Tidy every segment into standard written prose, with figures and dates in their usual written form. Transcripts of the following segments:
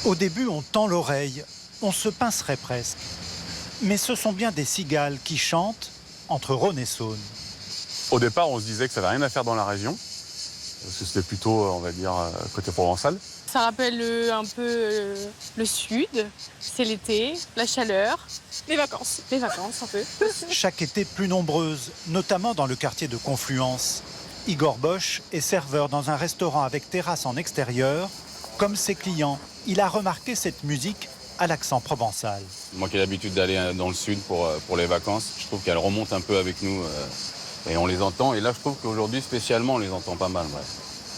Au début, on tend l'oreille, on se pincerait presque. Mais ce sont bien des cigales qui chantent entre Rhône et Saône. Au départ, on se disait que ça n'avait rien à faire dans la région, parce que c'était plutôt, on va dire, côté provençal. Ça rappelle un peu le sud, c'est l'été, la chaleur, les vacances un peu. Chaque été plus nombreuses, notamment dans le quartier de Confluence. Igor Bosch est serveur dans un restaurant avec terrasse en extérieur. Comme ses clients, il a remarqué cette musique à l'accent provençal. Moi qui ai l'habitude d'aller dans le sud pour les vacances, je trouve qu'elle remonte un peu avec nous et on les entend. Et là, je trouve qu'aujourd'hui, spécialement, on les entend pas mal. Ouais.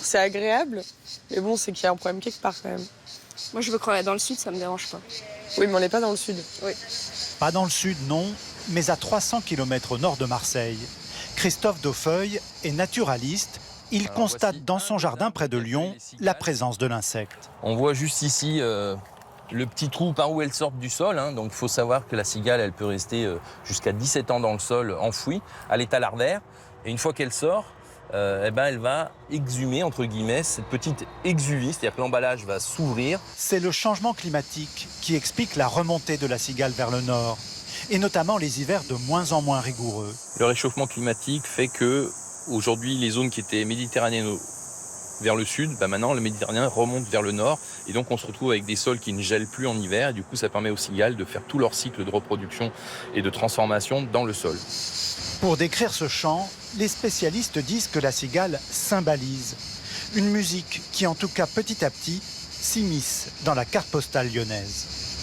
C'est agréable, mais bon, c'est qu'il y a un problème quelque part quand même. Moi je veux crever dans le sud, ça me dérange pas. Oui, mais on n'est pas dans le sud. Oui. Pas dans le sud, non, mais à 300 km au nord de Marseille. Christophe Daufeuille est naturaliste. Il constate dans son jardin près de Lyon la présence de l'insecte. On voit juste ici le petit trou par où elles sortent du sol. Donc il faut savoir que la cigale, elle peut rester jusqu'à 17 ans dans le sol, enfouie, à l'état larvaire. Et une fois qu'elle sort, elle va exhumer, entre guillemets, cette petite exuvie, c'est-à-dire que l'emballage va s'ouvrir. C'est le changement climatique qui explique la remontée de la cigale vers le nord, et notamment les hivers de moins en moins rigoureux. Le réchauffement climatique fait que, aujourd'hui, les zones qui étaient méditerranéennes vers le sud, maintenant le Méditerranéen remonte vers le nord, et donc on se retrouve avec des sols qui ne gèlent plus en hiver, et du coup ça permet aux cigales de faire tout leur cycle de reproduction et de transformation dans le sol. Pour décrire ce chant, les spécialistes disent que la cigale symbalise. Une musique qui, en tout cas petit à petit, s'immisce dans la carte postale lyonnaise.